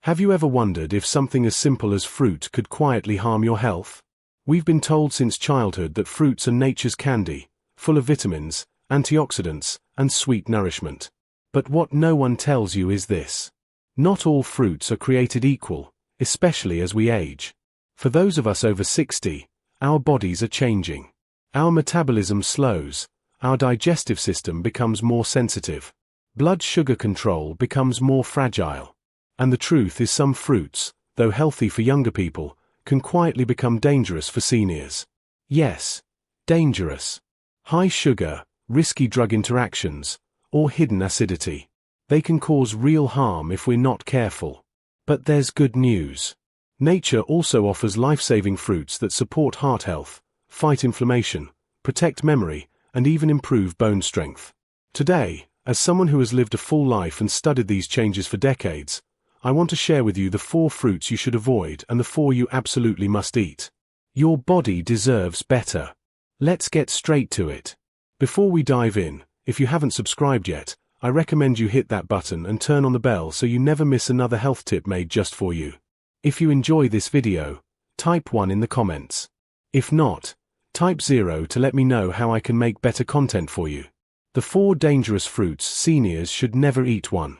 Have you ever wondered if something as simple as fruit could quietly harm your health? We've been told since childhood that fruits are nature's candy, full of vitamins, antioxidants, and sweet nourishment. But what no one tells you is this. Not all fruits are created equal, especially as we age. For those of us over 60, our bodies are changing. Our metabolism slows, our digestive system becomes more sensitive. Blood sugar control becomes more fragile. And the truth is some fruits, though healthy for younger people, can quietly become dangerous for seniors. Yes, dangerous. High sugar, risky drug interactions, or hidden acidity. They can cause real harm if we're not careful. But there's good news. Nature also offers life-saving fruits that support heart health, fight inflammation, protect memory, and even improve bone strength. Today, as someone who has lived a full life and studied these changes for decades, I want to share with you the 4 fruits you should avoid and the 4 you absolutely must eat. Your body deserves better. Let's get straight to it. Before we dive in, if you haven't subscribed yet, I recommend you hit that button and turn on the bell so you never miss another health tip made just for you. If you enjoy this video, type 1 in the comments. If not, type 0 to let me know how I can make better content for you. The 4 dangerous fruits seniors should never eat. 1.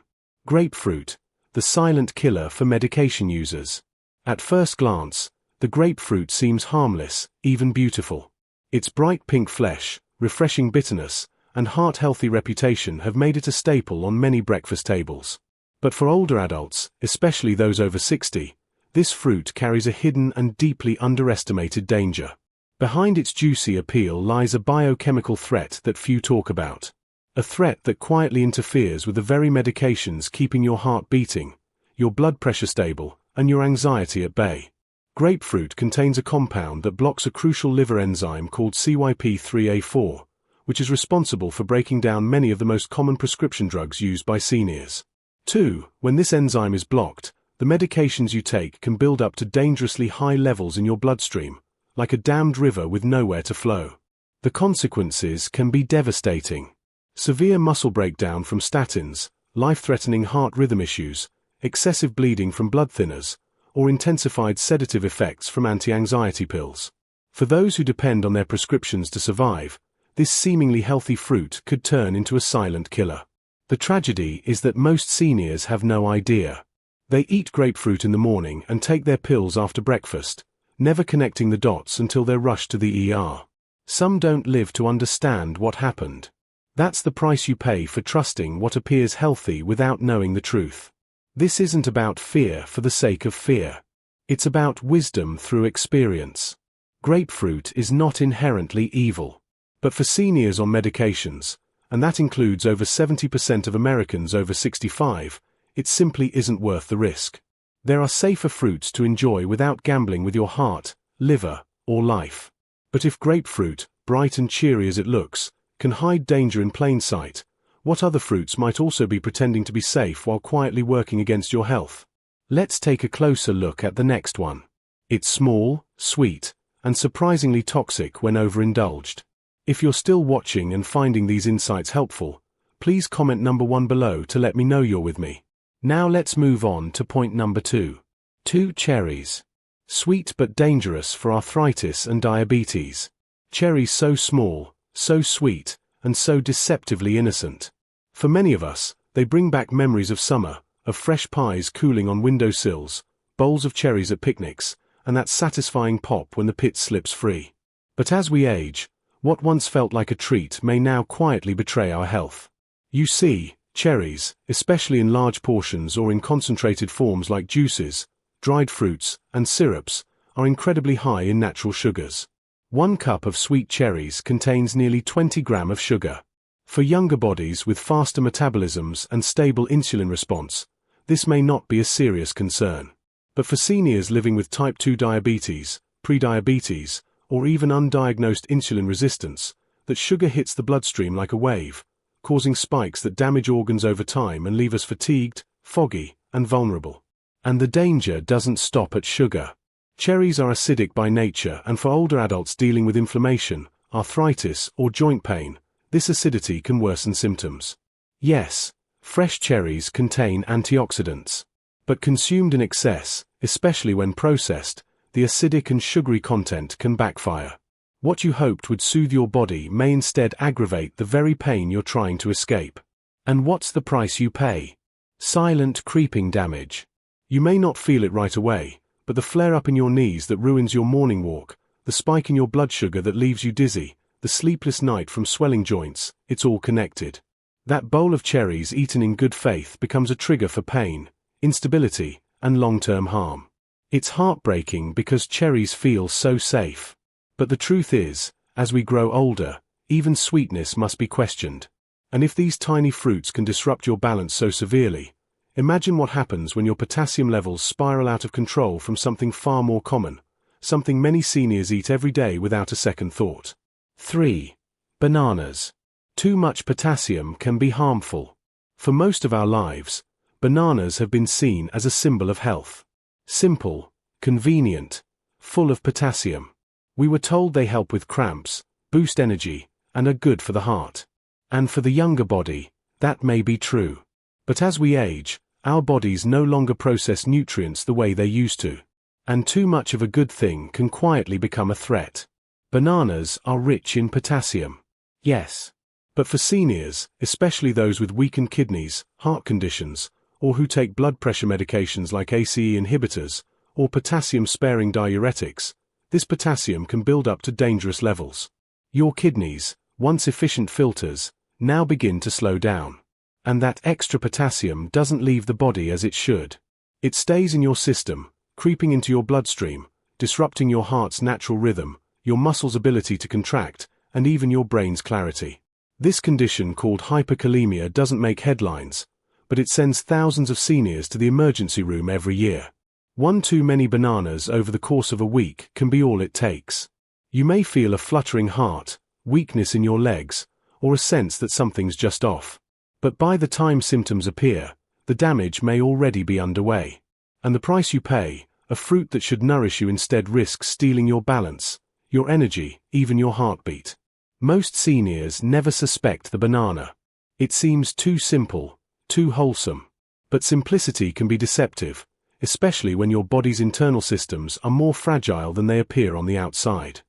Grapefruit, the silent killer for medication users. At first glance, the grapefruit seems harmless, even beautiful. Its bright pink flesh, refreshing bitterness, and heart-healthy reputation have made it a staple on many breakfast tables. But for older adults, especially those over 60, this fruit carries a hidden and deeply underestimated danger. Behind its juicy appeal lies a biochemical threat that few talk about. A threat that quietly interferes with the very medications keeping your heart beating, your blood pressure stable, and your anxiety at bay. Grapefruit contains a compound that blocks a crucial liver enzyme called CYP3A4, which is responsible for breaking down many of the most common prescription drugs used by seniors. 2. When this enzyme is blocked, the medications you take can build up to dangerously high levels in your bloodstream, like a dammed river with nowhere to flow. The consequences can be devastating. Severe muscle breakdown from statins, life-threatening heart rhythm issues, excessive bleeding from blood thinners, or intensified sedative effects from anti-anxiety pills. For those who depend on their prescriptions to survive, this seemingly healthy fruit could turn into a silent killer. The tragedy is that most seniors have no idea. They eat grapefruit in the morning and take their pills after breakfast, never connecting the dots until they're rushed to the ER. Some don't live to understand what happened. That's the price you pay for trusting what appears healthy without knowing the truth. This isn't about fear for the sake of fear. It's about wisdom through experience. Grapefruit is not inherently evil. But for seniors on medications, and that includes over 70% of Americans over 65, it simply isn't worth the risk. There are safer fruits to enjoy without gambling with your heart, liver, or life. But if grapefruit, bright and cheery as it looks, can hide danger in plain sight, what other fruits might also be pretending to be safe while quietly working against your health? Let's take a closer look at the next one. It's small, sweet, and surprisingly toxic when overindulged. If you're still watching and finding these insights helpful, please comment number 1 below to let me know you're with me. Now let's move on to point number 2. 2. Cherries. Sweet but dangerous for arthritis and diabetes. Cherries so small, so sweet, and so deceptively innocent. For many of us, they bring back memories of summer, of fresh pies cooling on windowsills, bowls of cherries at picnics, and that satisfying pop when the pit slips free. But as we age, what once felt like a treat may now quietly betray our health. You see, cherries, especially in large portions or in concentrated forms like juices, dried fruits, and syrups, are incredibly high in natural sugars. 1 cup of sweet cherries contains nearly 20 grams of sugar. For younger bodies with faster metabolisms and stable insulin response, this may not be a serious concern. But for seniors living with type 2 diabetes, prediabetes, or even undiagnosed insulin resistance, that sugar hits the bloodstream like a wave, causing spikes that damage organs over time and leave us fatigued, foggy, and vulnerable. And the danger doesn't stop at sugar. Cherries are acidic by nature, and for older adults dealing with inflammation, arthritis, or joint pain, this acidity can worsen symptoms. Yes, fresh cherries contain antioxidants. But consumed in excess, especially when processed, the acidic and sugary content can backfire. What you hoped would soothe your body may instead aggravate the very pain you're trying to escape. And what's the price you pay? Silent, creeping damage. You may not feel it right away, but the flare-up in your knees that ruins your morning walk, the spike in your blood sugar that leaves you dizzy, the sleepless night from swelling joints, it's all connected. That bowl of cherries eaten in good faith becomes a trigger for pain, instability, and long-term harm. It's heartbreaking because cherries feel so safe. But the truth is, as we grow older, even sweetness must be questioned. And if these tiny fruits can disrupt your balance so severely, imagine what happens when your potassium levels spiral out of control from something far more common, something many seniors eat every day without a second thought. 3. Bananas. Too much potassium can be harmful. For most of our lives, bananas have been seen as a symbol of health. Simple, convenient, full of potassium. We were told they help with cramps, boost energy, and are good for the heart. And for the younger body, that may be true. But as we age, our bodies no longer process nutrients the way they used to. And too much of a good thing can quietly become a threat. Bananas are rich in potassium. Yes. But for seniors, especially those with weakened kidneys, heart conditions, or who take blood pressure medications like ACE inhibitors, or potassium-sparing diuretics, this potassium can build up to dangerous levels. Your kidneys, once efficient filters, now begin to slow down. And that extra potassium doesn't leave the body as it should. It stays in your system, creeping into your bloodstream, disrupting your heart's natural rhythm, your muscles' ability to contract, and even your brain's clarity. This condition called hyperkalemia doesn't make headlines, but it sends thousands of seniors to the emergency room every year. One too many bananas over the course of a week can be all it takes. You may feel a fluttering heart, weakness in your legs, or a sense that something's just off. But by the time symptoms appear, the damage may already be underway. And the price you pay, a fruit that should nourish you instead risks stealing your balance, your energy, even your heartbeat. Most seniors never suspect the banana. It seems too simple, too wholesome. But simplicity can be deceptive, especially when your body's internal systems are more fragile than they appear on the outside.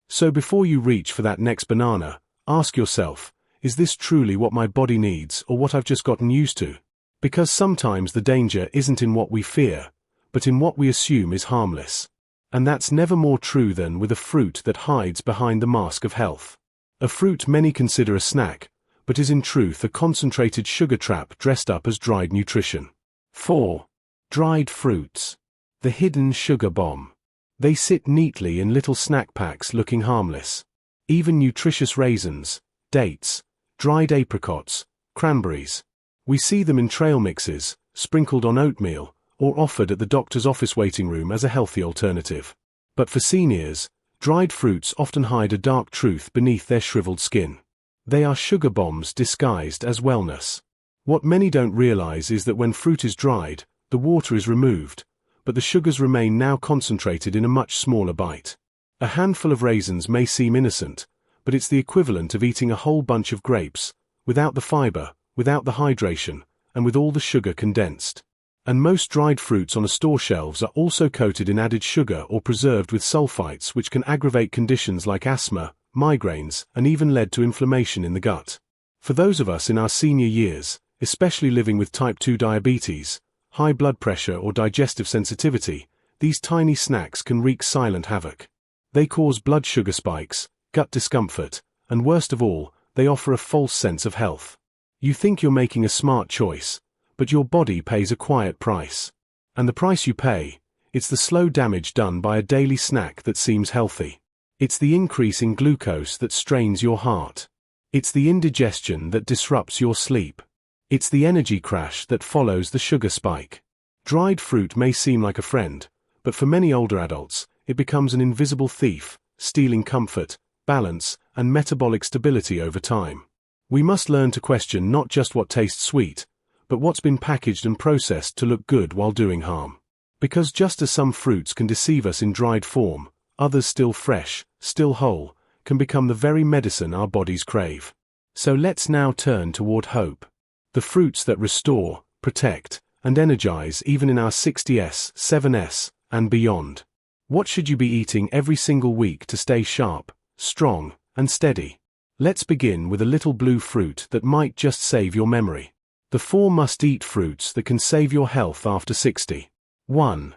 So before you reach for that next banana, ask yourself, is this truly what my body needs or what I've just gotten used to? Because sometimes the danger isn't in what we fear, but in what we assume is harmless. And that's never more true than with a fruit that hides behind the mask of health. A fruit many consider a snack, but is in truth a concentrated sugar trap dressed up as dried nutrition. 4. Dried fruits. The hidden sugar bomb. They sit neatly in little snack packs looking harmless. Even nutritious raisins, dates, dried apricots, cranberries. We see them in trail mixes, sprinkled on oatmeal, or offered at the doctor's office waiting room as a healthy alternative. But for seniors, dried fruits often hide a dark truth beneath their shriveled skin. They are sugar bombs disguised as wellness. What many don't realize is that when fruit is dried, the water is removed, but the sugars remain now concentrated in a much smaller bite. A handful of raisins may seem innocent, but it's the equivalent of eating a whole bunch of grapes, without the fiber, without the hydration, and with all the sugar condensed. And most dried fruits on a store shelves are also coated in added sugar or preserved with sulfites which can aggravate conditions like asthma, migraines, and even lead to inflammation in the gut. For those of us in our senior years, especially living with type 2 diabetes, high blood pressure or digestive sensitivity, these tiny snacks can wreak silent havoc. They cause blood sugar spikes, gut discomfort, and worst of all, they offer a false sense of health. You think you're making a smart choice, but your body pays a quiet price. And the price you pay, it's the slow damage done by a daily snack that seems healthy. It's the increase in glucose that strains your heart. It's the indigestion that disrupts your sleep. It's the energy crash that follows the sugar spike. Dried fruit may seem like a friend, but for many older adults, it becomes an invisible thief, stealing comfort, balance, and metabolic stability over time. We must learn to question not just what tastes sweet, but what's been packaged and processed to look good while doing harm. Because just as some fruits can deceive us in dried form, others still fresh, still whole, can become the very medicine our bodies crave. So let's now turn toward hope. The fruits that restore, protect, and energize even in our 60s, 7s, and beyond. What should you be eating every single week to stay sharp, strong, and steady? Let's begin with a little blue fruit that might just save your memory. The 4 must-eat fruits that can save your health after 60. 1.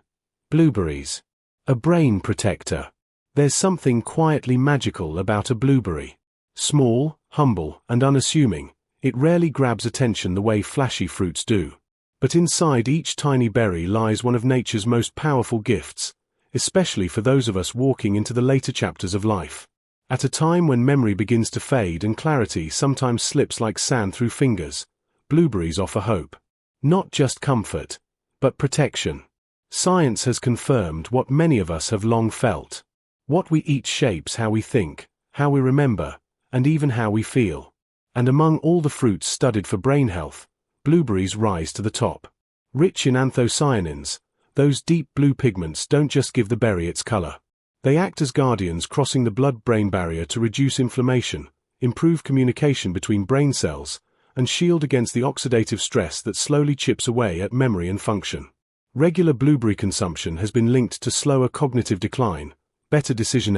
Blueberries. A brain protector. There's something quietly magical about a blueberry. Small, humble, and unassuming, it rarely grabs attention the way flashy fruits do. But inside each tiny berry lies one of nature's most powerful gifts, especially for those of us walking into the later chapters of life. At a time when memory begins to fade and clarity sometimes slips like sand through fingers, blueberries offer hope. Not just comfort, but protection. Science has confirmed what many of us have long felt. What we eat shapes how we think, how we remember, and even how we feel. And among all the fruits studied for brain health, blueberries rise to the top. Rich in anthocyanins, those deep blue pigments don't just give the berry its color. They act as guardians crossing the blood-brain barrier to reduce inflammation, improve communication between brain cells, and shield against the oxidative stress that slowly chips away at memory and function. Regular blueberry consumption has been linked to slower cognitive decline, better decision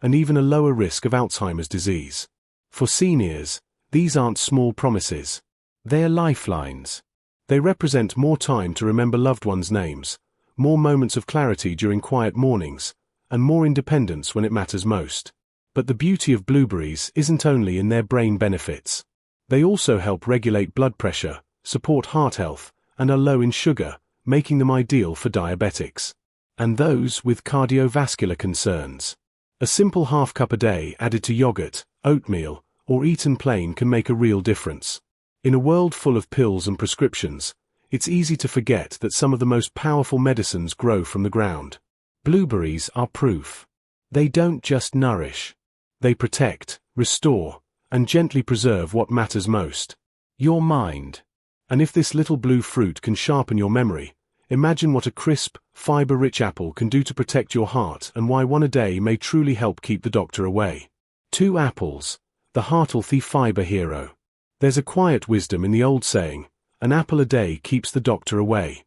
and even a lower risk of Alzheimer's disease. For seniors, these aren't small promises. They are lifelines. They represent more time to remember loved ones' names, more moments of clarity during quiet mornings, and more independence when it matters most. But the beauty of blueberries isn't only in their brain benefits. They also help regulate blood pressure, support heart health, and are low in sugar, making them ideal for diabetics and those with cardiovascular concerns. A simple half cup a day added to yogurt, oatmeal, or eaten plain can make a real difference. In a world full of pills and prescriptions, it's easy to forget that some of the most powerful medicines grow from the ground. Blueberries are proof. They don't just nourish. They protect, restore, and gently preserve what matters most: your mind. And if this little blue fruit can sharpen your memory, imagine what a crisp, fiber-rich apple can do to protect your heart, and why one a day may truly help keep the doctor away. 2 apples, the heart-healthy fiber hero. There's a quiet wisdom in the old saying, an apple a day keeps the doctor away.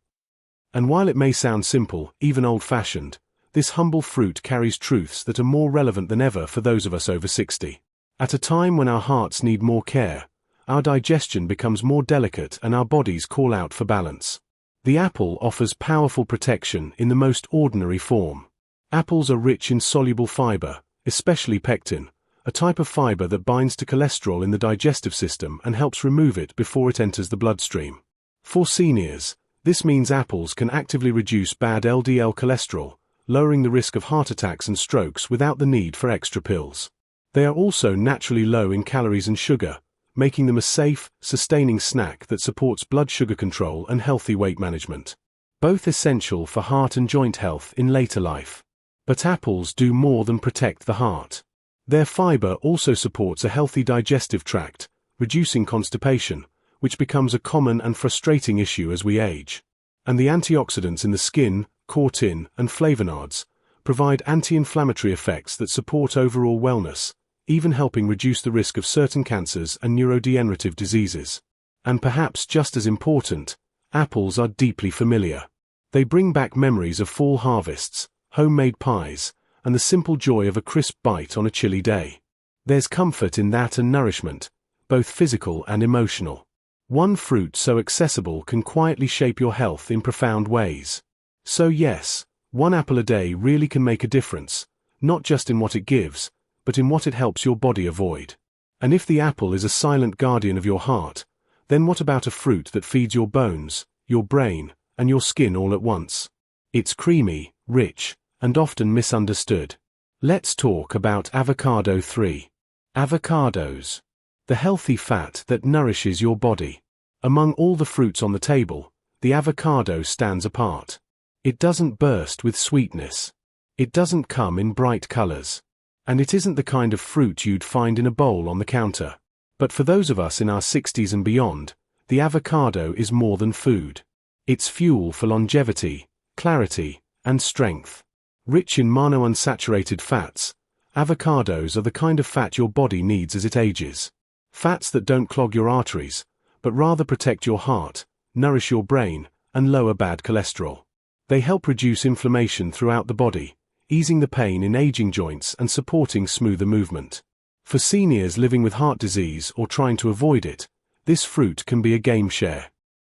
And while it may sound simple, even old-fashioned, this humble fruit carries truths that are more relevant than ever for those of us over 60. At a time when our hearts need more care, our digestion becomes more delicate and our bodies call out for balance. The apple offers powerful protection in the most ordinary form. Apples are rich in soluble fiber, especially pectin, a type of fiber that binds to cholesterol in the digestive system and helps remove it before it enters the bloodstream. For seniors, this means apples can actively reduce bad LDL cholesterol, lowering the risk of heart attacks and strokes without the need for extra pills. They are also naturally low in calories and sugar, making them a safe, sustaining snack that supports blood sugar control and healthy weight management. Both essential for heart and joint health in later life. But apples do more than protect the heart. Their fiber also supports a healthy digestive tract, reducing constipation, which becomes a common and frustrating issue as we age. And the antioxidants in the skin, cortin, and flavonoids provide anti-inflammatory effects that support overall wellness, even helping reduce the risk of certain cancers and neurodegenerative diseases. And perhaps just as important, apples are deeply familiar. They bring back memories of fall harvests, homemade pies, and the simple joy of a crisp bite on a chilly day. There's comfort in that and nourishment, both physical and emotional. One fruit so accessible can quietly shape your health in profound ways. So yes, 1 apple a day really can make a difference, not just in what it gives, but in what it helps your body avoid. And if the apple is a silent guardian of your heart, then what about a fruit that feeds your bones, your brain, and your skin all at once? It's creamy, rich, and often misunderstood. Let's talk about avocado 3. Avocados. The healthy fat that nourishes your body. Among all the fruits on the table, the avocado stands apart. It doesn't burst with sweetness. It doesn't come in bright colors. And it isn't the kind of fruit you'd find in a bowl on the counter. But for those of us in our 60s and beyond, the avocado is more than food. It's fuel for longevity, clarity, and strength. Rich in monounsaturated fats, avocados are the kind of fat your body needs as it ages. Fats that don't clog your arteries, but rather protect your heart, nourish your brain, and lower bad cholesterol. They help reduce inflammation throughout the body, easing the pain in aging joints and supporting smoother movement. For seniors living with heart disease or trying to avoid it, this fruit can be a game changer.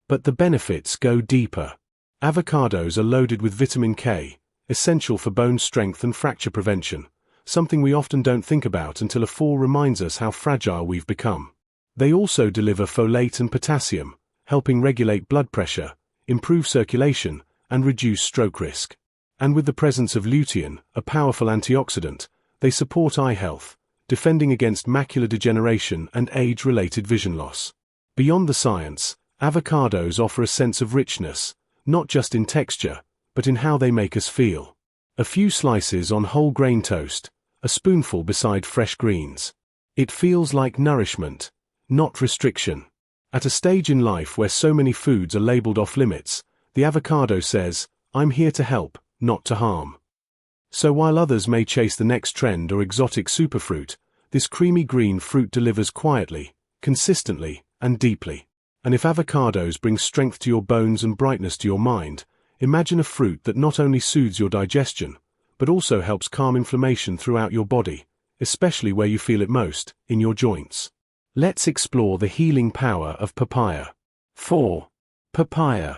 But the benefits go deeper. Avocados are loaded with vitamin K, essential for bone strength and fracture prevention, something we often don't think about until a fall reminds us how fragile we've become. They also deliver folate and potassium, helping regulate blood pressure, improve circulation, and reduce stroke risk. And with the presence of lutein, a powerful antioxidant, they support eye health, defending against macular degeneration and age-related vision loss. Beyond the science, avocados offer a sense of richness, not just in texture, but in how they make us feel. A few slices on whole grain toast, a spoonful beside fresh greens. It feels like nourishment, not restriction. At a stage in life where so many foods are labeled off limits, the avocado says, "I'm here to help, not to harm." So while others may chase the next trend or exotic superfruit, this creamy green fruit delivers quietly, consistently, and deeply. And if avocados bring strength to your bones and brightness to your mind, imagine a fruit that not only soothes your digestion, but also helps calm inflammation throughout your body, especially where you feel it most, in your joints. Let's explore the healing power of papaya. 4. Papaya,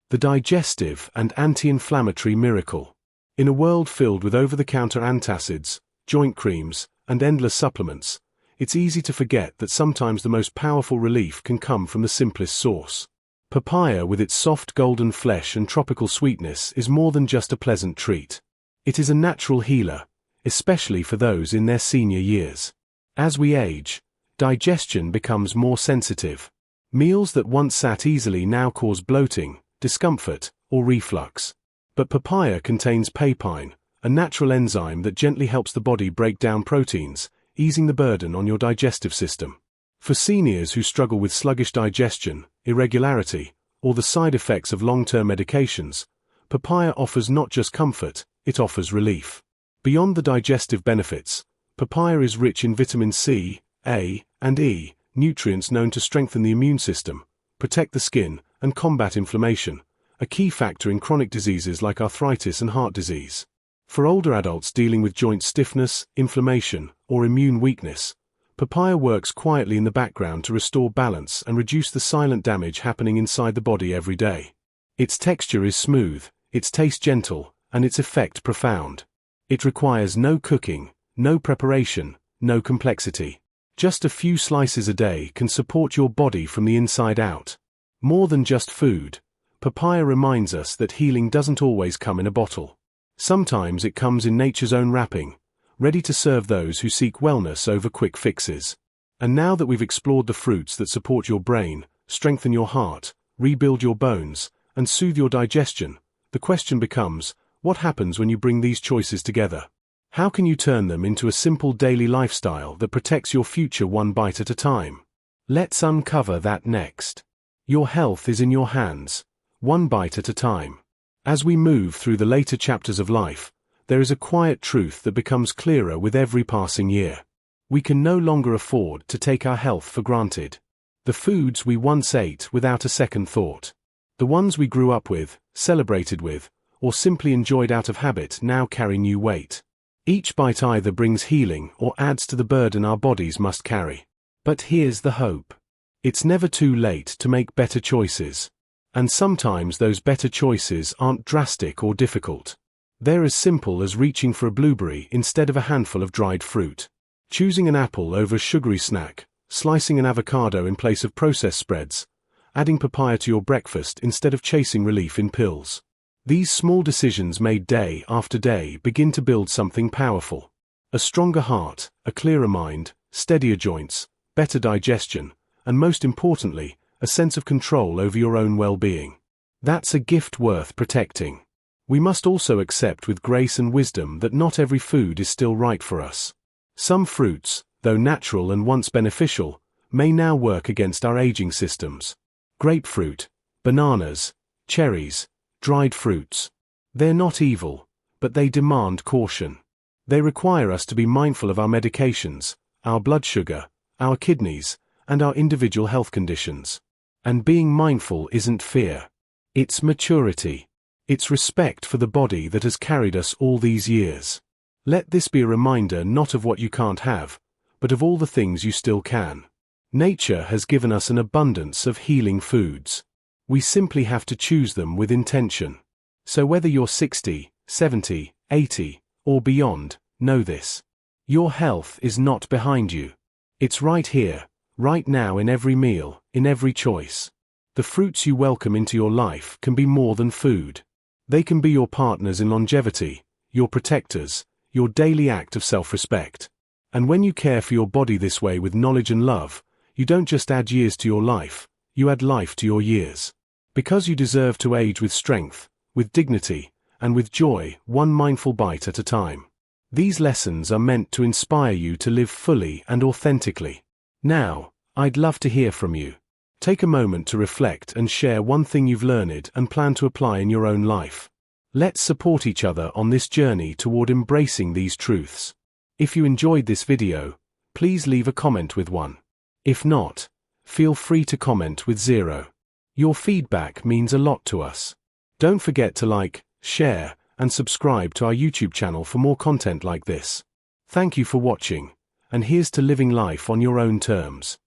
the digestive and anti-inflammatory miracle. In a world filled with over-the-counter antacids, joint creams, and endless supplements, it's easy to forget that sometimes the most powerful relief can come from the simplest source. Papaya, with its soft golden flesh and tropical sweetness, is more than just a pleasant treat. It is a natural healer, especially for those in their senior years. As we age, digestion becomes more sensitive. Meals that once sat easily now cause bloating, discomfort, or reflux. But papaya contains papain, a natural enzyme that gently helps the body break down proteins, easing the burden on your digestive system. For seniors who struggle with sluggish digestion, irregularity, or the side effects of long-term medications, papaya offers not just comfort, it offers relief. Beyond the digestive benefits, papaya is rich in vitamin C, A, and E, nutrients known to strengthen the immune system, protect the skin, and combat inflammation, a key factor in chronic diseases like arthritis and heart disease. For older adults dealing with joint stiffness, inflammation, or immune weakness, papaya works quietly in the background to restore balance and reduce the silent damage happening inside the body every day. Its texture is smooth, its taste gentle, and its effect profound. It requires no cooking, no preparation, no complexity. Just a few slices a day can support your body from the inside out. More than just food, papaya reminds us that healing doesn't always come in a bottle. Sometimes it comes in nature's own wrapping, ready to serve those who seek wellness over quick fixes. And now that we've explored the fruits that support your brain, strengthen your heart, rebuild your bones, and soothe your digestion, the question becomes, what happens when you bring these choices together? How can you turn them into a simple daily lifestyle that protects your future one bite at a time? Let's uncover that next. Your health is in your hands, one bite at a time. As we move through the later chapters of life, there is a quiet truth that becomes clearer with every passing year. We can no longer afford to take our health for granted. The foods we once ate without a second thought, the ones we grew up with, celebrated with, or simply enjoyed out of habit now carry new weight. Each bite either brings healing or adds to the burden our bodies must carry. But here's the hope. It's never too late to make better choices. And sometimes those better choices aren't drastic or difficult. They're as simple as reaching for a blueberry instead of a handful of dried fruit. Choosing an apple over a sugary snack, slicing an avocado in place of processed spreads, adding papaya to your breakfast instead of chasing relief in pills. These small decisions made day after day begin to build something powerful. A stronger heart, a clearer mind, steadier joints, better digestion, and most importantly, a sense of control over your own well-being. That's a gift worth protecting. We must also accept with grace and wisdom that not every food is still right for us. Some fruits, though natural and once beneficial, may now work against our aging systems. Grapefruit, bananas, cherries, dried fruits. They're not evil, but they demand caution. They require us to be mindful of our medications, our blood sugar, our kidneys, and our individual health conditions. And being mindful isn't fear. It's maturity. It's respect for the body that has carried us all these years. Let this be a reminder not of what you can't have, but of all the things you still can. Nature has given us an abundance of healing foods. We simply have to choose them with intention. So whether you're 60, 70, 80, or beyond, know this. Your health is not behind you. It's right here, right now, in every meal, in every choice. The fruits you welcome into your life can be more than food. They can be your partners in longevity, your protectors, your daily act of self-respect. And when you care for your body this way with knowledge and love, you don't just add years to your life, you add life to your years. Because you deserve to age with strength, with dignity, and with joy, one mindful bite at a time. These lessons are meant to inspire you to live fully and authentically. Now, I'd love to hear from you. Take a moment to reflect and share one thing you've learned and plan to apply in your own life. Let's support each other on this journey toward embracing these truths. If you enjoyed this video, please leave a comment with 1. If not, feel free to comment with 0. Your feedback means a lot to us. Don't forget to like, share, and subscribe to our YouTube channel for more content like this. Thank you for watching, and here's to living life on your own terms.